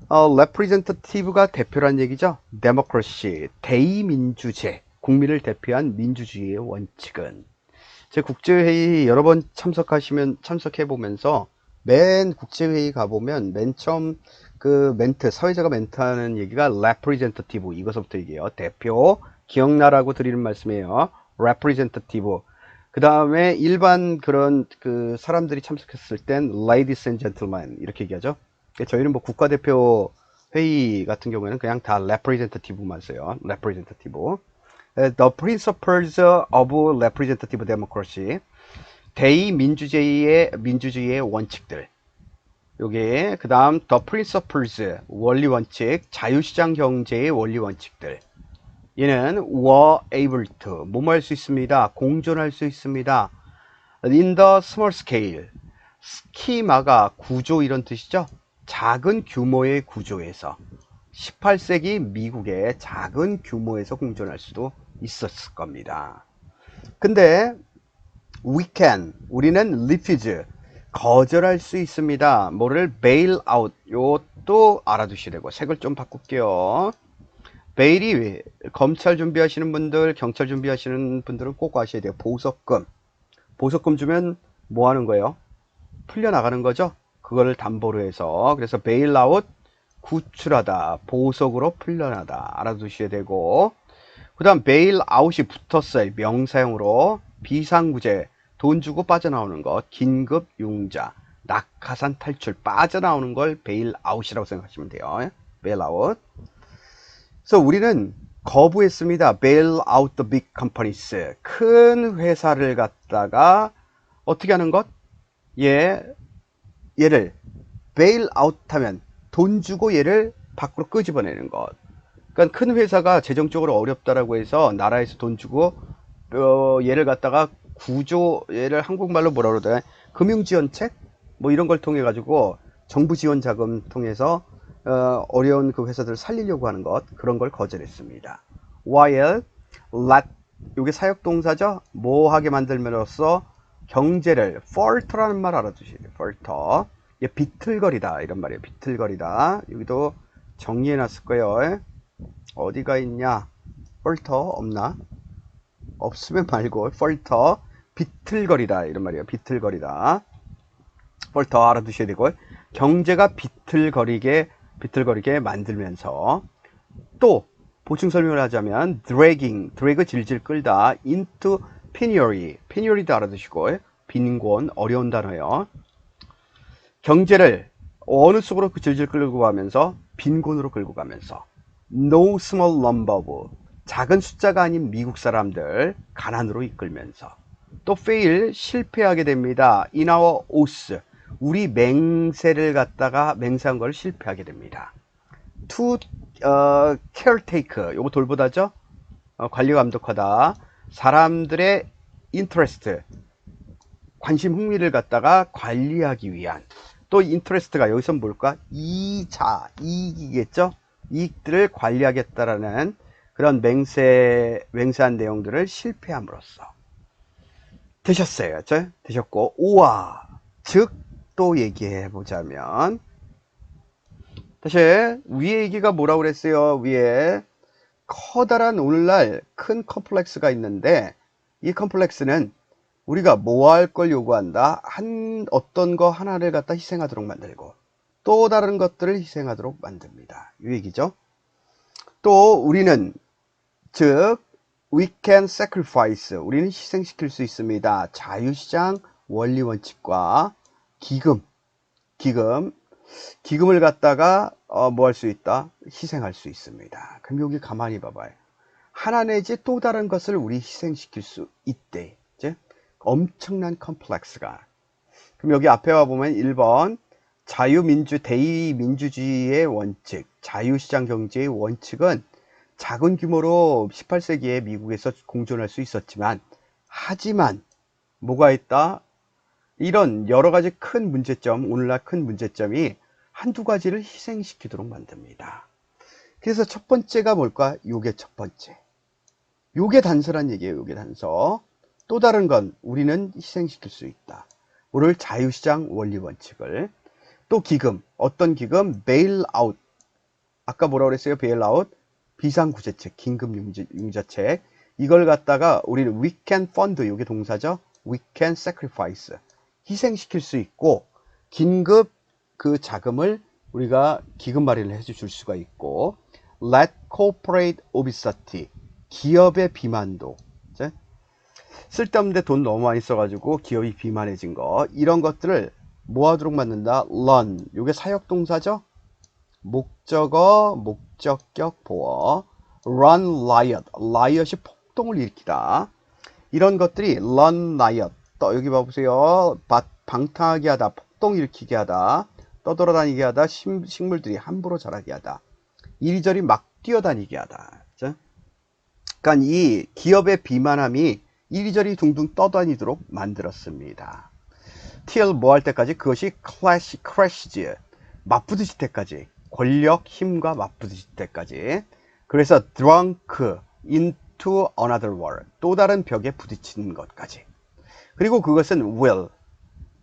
representative가 대표란 얘기죠. democracy, 대의민주제, 국민을 대표한 민주주의의 원칙은, 제 국제회의 여러 번 참석해 보면서 맨 국제회의 가보면 맨 처음 그 멘트, 사회자가 멘트하는 얘기가 representative, 이것부터 얘기해요. 대표, 기억나라고 드리는 말씀이에요. representative. 그 다음에 일반 그런 그 사람들이 참석했을 땐 ladies and gentlemen 이렇게 얘기하죠. 저희는 뭐 국가대표 회의 같은 경우에는 그냥 다 representative만 써요. representative. The principles of representative democracy, 민주주의의 원칙들. 요게 그 다음 the principles, 원리 원칙, 자유시장 경제의 원리 원칙들. 얘는 were able to, 뭐뭐 할 수 있습니다. 공존할 수 있습니다. in the small scale, 스키마가 구조 이런 뜻이죠. 작은 규모의 구조에서 18세기 미국의 작은 규모에서 공존할 수도 있었을 겁니다. 근데 우리는 refuse, 거절할 수 있습니다. 뭐를 bail out, 요것도 알아두셔야 되고, 색을 좀 바꿀게요. bail이 검찰 준비하시는 분들, 경찰 준비하시는 분들은 꼭 아셔야 돼요. 보석금 주면 뭐 하는 거예요? 풀려나가는 거죠. 그거를 담보로 해서. 그래서 bail out, 구출하다, 보석으로 풀려나다 알아두셔야 되고, 그 다음 bail out이 붙었어요. 명사형으로. 비상구제, 돈 주고 빠져나오는 것, 긴급융자, 낙하산 탈출, 빠져나오는 걸 bail out이라고 생각하시면 돼요. bail out. 그래서 우리는 거부했습니다. bail out the big companies, 큰 회사를 갖다가 어떻게 하는 것? 얘를 bail out 하면 돈 주고 얘를 밖으로 끄집어내는 것. 그러니까 큰 회사가 재정적으로 어렵다라고 해서 나라에서 돈 주고 얘를 갖다가 얘를 한국말로 뭐라 그러더라, 금융지원책 뭐 이런 걸 통해 가지고 정부 지원 자금 통해서 어려운 그 회사들을 살리려고 하는 것, 그런 걸 거절했습니다. while let, 요게 사역동사죠. 뭐 하게 만들면서 경제를 falter라는 말 알아두시죠. falter, 비틀거리다 이런 말이에요. 비틀거리다. 여기도 정리해 놨을 거예요. 어디가 있냐? falter 없나? 없으면 말고 falter, 비틀거리다 이런 말이에요. 비틀거리다. falter 알아두셔야 되고, 경제가 비틀거리게 만들면서, 또 보충 설명을 하자면 drag 질질 끌다, into penury도 알아두시고, 빈곤, 어려운 단어예요. 경제를 어느 속으로 질질 끌고 가면서 빈곤으로 끌고 가면서, no small number of, 작은 숫자가 아닌 미국 사람들 가난으로 이끌면서, 또 fail, 실패하게 됩니다. in our oath, 우리 맹세를 갖다가 맹세한 걸 실패하게 됩니다. to caretaker, 요거 돌보다죠. 관리 감독하다. 사람들의 interest, 관심 흥미를 갖다가 관리하기 위한. 또 interest가 여기서 뭘까? 이익이겠죠. 이익들을 관리하겠다라는 그런 맹세한 내용들을 실패함으로써 되셨어요. 그렇죠? 되셨고, 오와 즉 또 얘기해 보자면, 다시 위에 얘기가 뭐라고 그랬어요? 위에 커다란 오늘날 큰 컴플렉스가 있는데, 이 컴플렉스는 우리가 뭐 할 걸 요구한다? 어떤 거 하나를 갖다 희생하도록 만들고 또 다른 것들을 희생하도록 만듭니다. 이 얘기죠. 또 우리는 즉 we can sacrifice, 우리는 희생시킬 수 있습니다. 자유시장 원리 원칙과 기금을 갖다가 뭐 할 수 있다? 희생할 수 있습니다. 그럼 여기 가만히 봐봐요. 하나 내지 또 다른 것을 우리 희생시킬 수 있대. 이제 엄청난 컴플렉스가. 그럼 여기 앞에 와보면 1번 대의민주주의의 원칙, 자유시장 경제의 원칙은 작은 규모로 18세기에 미국에서 공존할 수 있었지만, 하지만 뭐가 있다? 이런 여러 가지 큰 문제점, 오늘날 큰 문제점이 한두 가지를 희생시키도록 만듭니다. 그래서 첫 번째가 뭘까? 요게 첫 번째. 요게 단서란 얘기예요. 요게 단서. 또 다른 건 우리는 희생시킬 수 있다. 오늘 자유시장 원리 원칙을. 또 기금. 어떤 기금? 베일아웃. 아까 뭐라고 그랬어요? 베일아웃. 비상구제책, 긴급융자책. 이걸 갖다가 우리는 we can fund, 요게 동사죠. we can sacrifice. 희생시킬 수 있고, 긴급 그 자금을 우리가 기금 마련을 해줄 수가 있고, let corporate obesity, 기업의 비만도. 쓸데없는데 돈 너무 많이 써가지고 기업이 비만해진 거, 이런 것들을 뭐 하도록 만든다? run, 요게 사역동사죠. 목적어, 목적격 보어. run riot이 폭동을 일으키다. 이런 것들이 run riot, 또 여기 봐보세요. 방탕하게 하다, 폭동 일으키게 하다, 떠돌아다니게 하다, 식물들이 함부로 자라게 하다, 이리저리 막 뛰어다니게 하다. 그렇죠? 그러니까 이 기업의 비만함이 이리저리 둥둥 떠다니도록 만들었습니다. till 뭐 할 때까지? 그것이 crashes, 맞부딪힐 때까지. 권력, 힘과 맞부딪힐 때까지. 그래서 drunk into another wall, 또 다른 벽에 부딪히는 것까지. 그리고 그것은 will,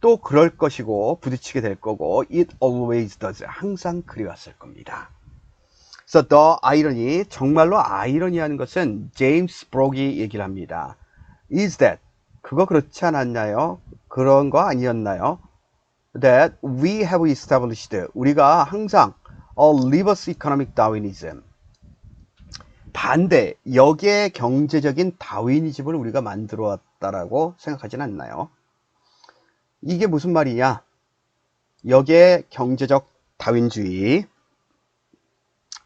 또 그럴 것이고 부딪히게 될 거고, it always does, 항상 그리웠을 겁니다. 그래서 the irony, 정말로 아이러니한 것은 제임스 브록이 얘기를 합니다. is that, 그거 그렇지 않았나요? 그런 거 아니었나요? that we have established, 우리가 항상 a reverse economic Darwinism, 반대 역의 경제적인 다윈이즘을 우리가 만들어 왔다라고 생각하진 않나요? 이게 무슨 말이냐? 역의 경제적 다윈주의.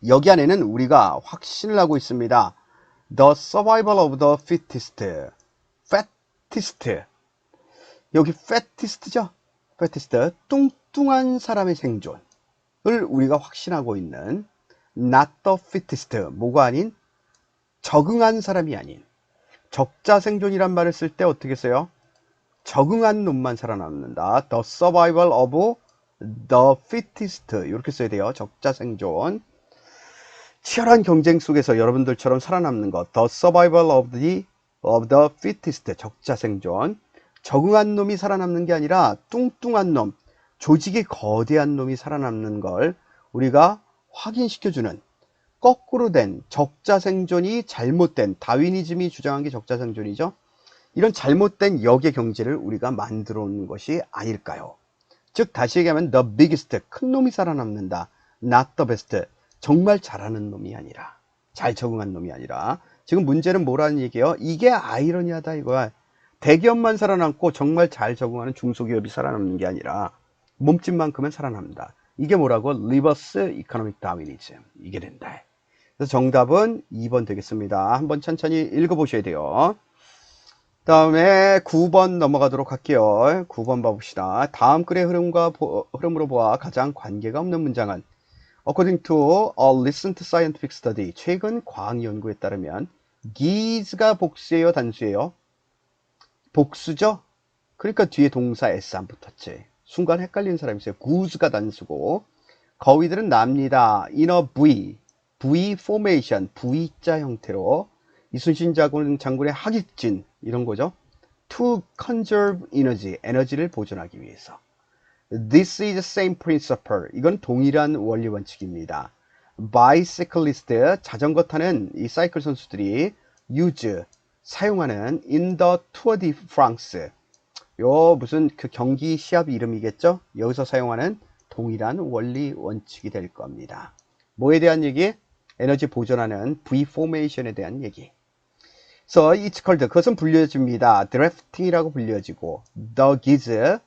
여기 안에는 우리가 확신을 하고 있습니다. The survival of the fittest. 여기 fattest죠? fattest. 뚱뚱한 사람의 생존을 우리가 확신하고 있는, not the fittest. 뭐가 아닌? 적응한 사람이 아닌. 적자 생존이란 말을 쓸 때 어떻게 써요? 적응한 놈만 살아남는다. The survival of the fittest. 이렇게 써야 돼요. 적자 생존. 치열한 경쟁 속에서 여러분들처럼 살아남는 것. The survival of the fittest. 적자 생존. 적응한 놈이 살아남는 게 아니라 뚱뚱한 놈, 조직이 거대한 놈이 살아남는 걸 우리가 확인시켜주는, 거꾸로 된 적자 생존이 잘못된, 다윈이즘이 주장한 게 적자 생존이죠. 이런 잘못된 역의 경제를 우리가 만들어 온 것이 아닐까요? 즉 다시 얘기하면 the biggest, 큰 놈이 살아남는다. not the best, 정말 잘하는 놈이 아니라, 잘 적응한 놈이 아니라. 지금 문제는 뭐라는 얘기예요? 이게 아이러니하다 이거야. 대기업만 살아남고 정말 잘 적응하는 중소기업이 살아남는 게 아니라 몸집만큼은 살아남는다. 이게 뭐라고? 리버스 이코노믹 다윈이즘. 이게 된다. 그래서 정답은 2번 되겠습니다. 한번 천천히 읽어보셔야 돼요. 다음에 9번 넘어가도록 할게요. 9번 봐봅시다. 다음 글의 흐름으로 보아 가장 관계가 없는 문장은, According to a recent scientific study, 최근 과학 연구에 따르면 gies가 복수예요, 단수예요? 복수죠? 그러니까 뒤에 동사 s 안 붙었지. 순간 헷갈리는 사람이 있어요. goose가 단수고 거위들은 납니다. in a V formation, V자 형태로 이순신 장군의 학익진 이런 거죠. To conserve energy, 에너지를 보존하기 위해서. This is the same principle. 이건 동일한 원리 원칙입니다. Bicyclist, 자전거 타는 이 사이클 선수들이 use, 사용하는 in the Tour de France. 요 무슨 그 경기 시합 이름이겠죠? 여기서 사용하는 동일한 원리 원칙이 될 겁니다. 뭐에 대한 얘기? 에너지 보존하는 V formation에 대한 얘기. So it's called, 그것은 불려집니다. drafting이라고 불려지고, the geese,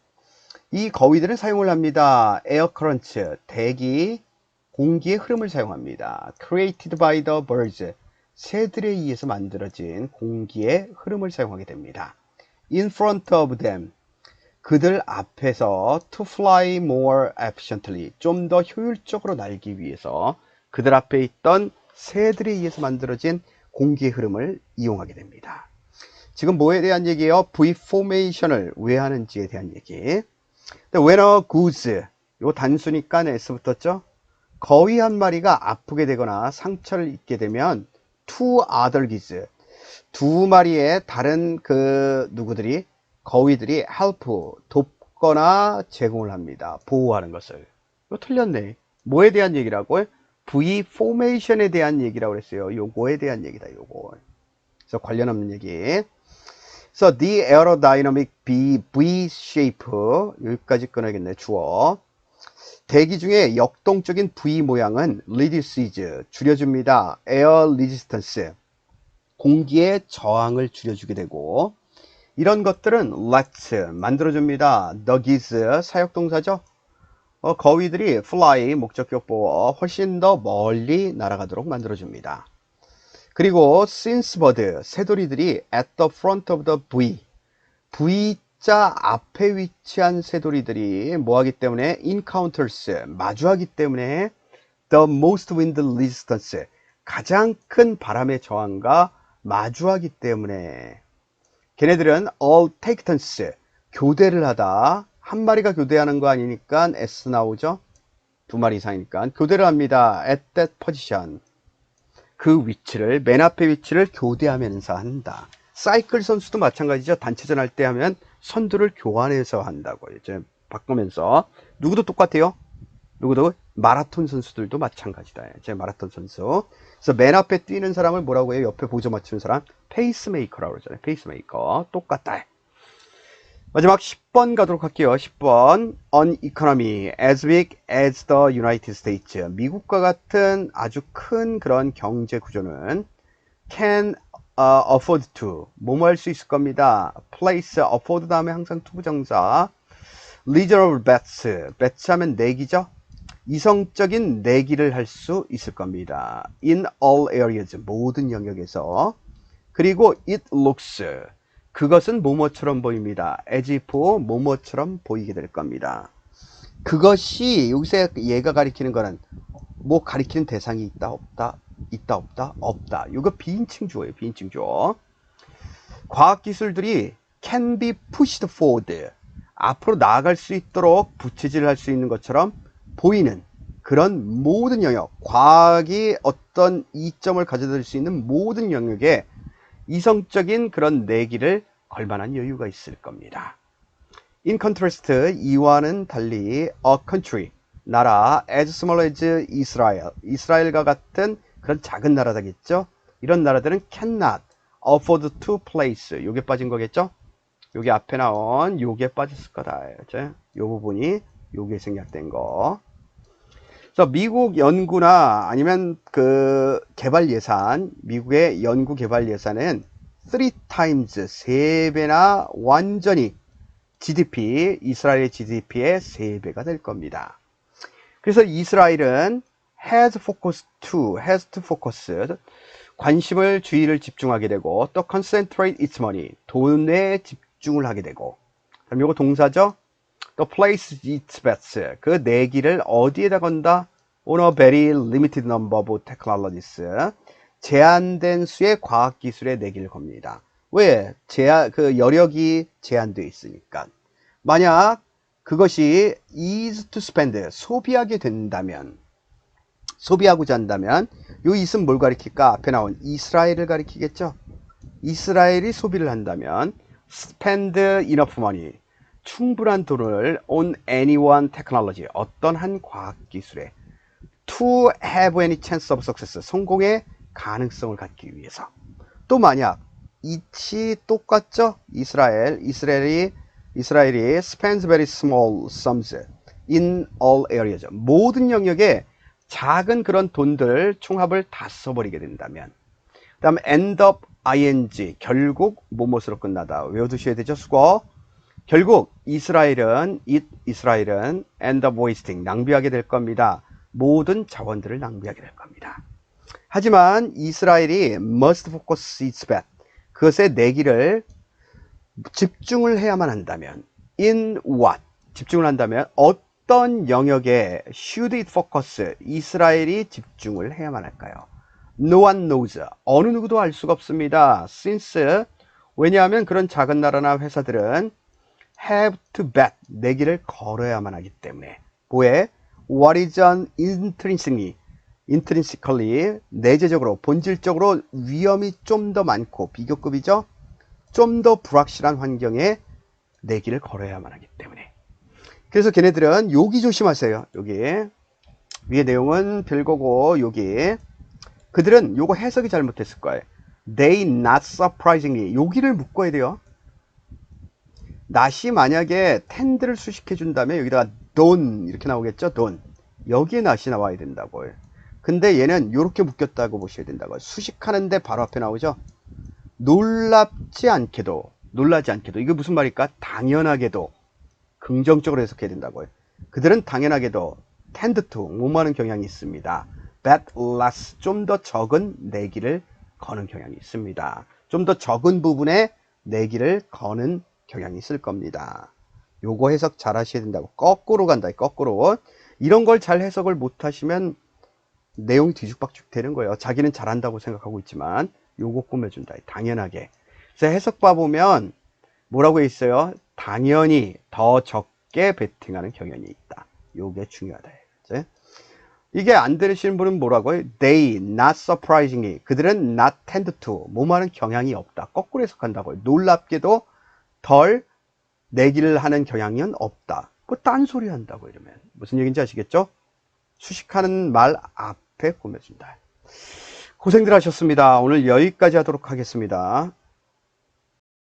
이 거위들은 사용을 합니다. air currents, 대기, 공기의 흐름을 사용합니다. created by the birds, 새들에 의해서 만들어진 공기의 흐름을 사용하게 됩니다. in front of them, 그들 앞에서 to fly more efficiently, 좀 더 효율적으로 날기 위해서 그들 앞에 있던 새들에 의해서 만들어진 공기의 흐름을 이용하게 됩니다. 지금 뭐에 대한 얘기예요? V formation을 왜 하는지에 대한 얘기. when a goose, 요 단수니까 s 붙었죠? 거위 한 마리가 아프게 되거나 상처를 입게 되면 two other geese, 두 마리의 다른 누구들이 거위들이 help, 돕거나 제공을 합니다. 보호하는 것을. 이거 틀렸네. 뭐에 대한 얘기라고요? V formation에 대한 얘기라고 그랬어요. 요거에 대한 얘기다, 요거. 그래서 관련 없는 얘기. So the aerodynamic V shape, 여기까지 끊어야겠네, 주어. 대기 중에 역동적인 V 모양은 reduces, 줄여줍니다. air resistance, 공기의 저항을 줄여주게 되고, 이런 것들은 lets, 만들어줍니다. the geese, 사역동사죠. 거위들이 fly, 목적격 보어, 훨씬 더 멀리 날아가도록 만들어줍니다. 그리고 since bird, 새돌이들이 at the front of the V자 앞에 위치한 새돌이들이 뭐하기 때문에 encounters, 마주하기 때문에 the most wind resistance, 가장 큰 바람의 저항과 마주하기 때문에 걔네들은 all take turns, 교대를 하다. 한 마리가 교대하는 거 아니니까 S 나오죠? 두 마리 이상이니까 교대를 합니다. at that position, 그 위치를, 맨 앞의 위치를 교대하면서 한다. 사이클 선수도 마찬가지죠. 단체전 할 때 하면 선두를 교환해서 한다고. 이제 바꾸면서. 누구도 똑같아요. 누구도 마라톤 선수들도 마찬가지다. 이제 마라톤 선수. 그래서 맨 앞에 뛰는 사람을 뭐라고 해요? 옆에 보조 맞추는 사람 페이스메이커라고 그러잖아요. 페이스메이커. 똑같다. 마지막 10번 가도록 할게요. 10번. An economy as big as the United States. 미국과 같은 아주 큰 그런 경제 구조는 can afford to, 뭐뭐 할 수 있을 겁니다. place, afford 다음에 항상 투부정사. reasonable bets 하면 내기죠. 이성적인 내기를 할 수 있을 겁니다. in all areas, 모든 영역에서. 그리고 it looks, 그것은 뭐뭐처럼 보입니다. as if, 뭐뭐처럼 보이게 될 겁니다. 그것이 여기서 얘가 가리키는 거는 뭐 가리키는 대상이 있다 없다, 있다 없다 없다. 이거 비인칭 주어예요. 비인칭 주어. 과학기술들이 can be pushed forward, 앞으로 나아갈 수 있도록 부채질할 수 있는 것처럼 보이는 그런 모든 영역, 과학이 어떤 이점을 가져다 줄 수 있는 모든 영역에 이성적인 그런 내기를 걸 만한 여유가 있을 겁니다. In contrast, 이와는 달리 a country, 나라 as small as Israel, 이스라엘과 같은 그런 작은 나라다겠죠. 이런 나라들은 cannot afford to place, 요게 빠진 거겠죠. 요게 앞에 나온 요게 빠졌을 거다. 요 부분이 요게 생략된 거. 그래서 미국 연구나 아니면 그 개발 예산, 미국의 연구 개발 예산은 3x, 3배나 완전히 GDP, 이스라엘의 GDP의 3배가 될 겁니다. 그래서 이스라엘은 has to focus, 관심을, 주의를 집중하게 되고, 또 concentrate its money, 돈에 집중을 하게 되고, 그럼 요거 동사죠? 또 place its bets, 그 내기를 어디에다 건다? on a very limited number of technologies. 제한된 수의 과학기술에 내기를 겁니다. 왜? 여력이 제한되어 있으니까. 만약 그것이 is to spend, 소비하게 된다면, 소비하고자 한다면, 요 is은 뭘 가리킬까? 앞에 나온 이스라엘을 가리키겠죠? 이스라엘이 소비를 한다면, spend enough money, 충분한 돈을 on any one technology, 어떤 한 과학기술에 to have any chance of success, 성공의 가능성을 갖기 위해서. 또 만약 이치 똑같죠? 이스라엘이 spends very small sums in all areas, 모든 영역에 작은 그런 돈들 총합을 다 써버리게 된다면, 그 다음에 end up ing, 결국 뭐뭇으로 끝나다. 외워두셔야 되죠? 수고. 결국 이스라엘은 end up wasting, 낭비하게 될 겁니다. 모든 자원들을 낭비하게 될 겁니다. 하지만 이스라엘이 must focus its bet, 그것에 내기를 집중을 해야만 한다면, in what, 집중을 한다면 어떤 영역에 should it focus, 이스라엘이 집중을 해야만 할까요? No one knows, 어느 누구도 알 수가 없습니다. Since, 왜냐하면 그런 작은 나라나 회사들은 have to bet, 내기를 걸어야만 하기 때문에. 뭐에? What is an intrinsically, 내재적으로, 본질적으로 위험이 좀 더 많고, 비교급이죠? 좀 더 불확실한 환경에 내기를 걸어야만 하기 때문에. 그래서 걔네들은 여기 조심하세요. 여기 위에 내용은 별거고, 여기 그들은 요거 해석이 잘못됐을 거예요. They not surprisingly, 여기를 묶어야 돼요. not이 만약에 tend를 수식해 준다면 여기다가 don't 이렇게 나오겠죠? don't, 여기에 not이 나와야 된다고요. 근데 얘는 이렇게 묶였다고 보셔야 된다고요. 수식하는데 바로 앞에 나오죠? 놀라지 않게도, 이게 무슨 말일까? 당연하게도, 긍정적으로 해석해야 된다고요. 그들은 당연하게도 tend to, 뭐하는 경향이 있습니다. bet less, 좀 더 적은 내기를 거는 경향이 있습니다. 좀 더 적은 부분에 내기를 거는 경향이 있을 겁니다. 요거 해석 잘 하셔야 된다고. 거꾸로 간다, 거꾸로. 이런 걸 잘 해석을 못 하시면 내용이 뒤죽박죽 되는 거예요. 자기는 잘한다고 생각하고 있지만 요거 꾸며준다, 당연하게. 그래서 해석 봐보면 뭐라고 있어요? 당연히 더 적게 베팅하는 경향이 있다. 요게 중요하다. 그치? 이게 안 들으시는 분은 뭐라고요? They not surprisingly, 그들은 not tend to, 뭐하는 경향이 없다. 거꾸로 해석한다고요. 놀랍게도 덜 내기를 하는 경향은 없다. 뭐 딴소리 한다고 이러면 무슨 얘기인지 아시겠죠? 수식하는 말 앞에 꾸며준다. 고생들 하셨습니다. 오늘 여기까지 하도록 하겠습니다.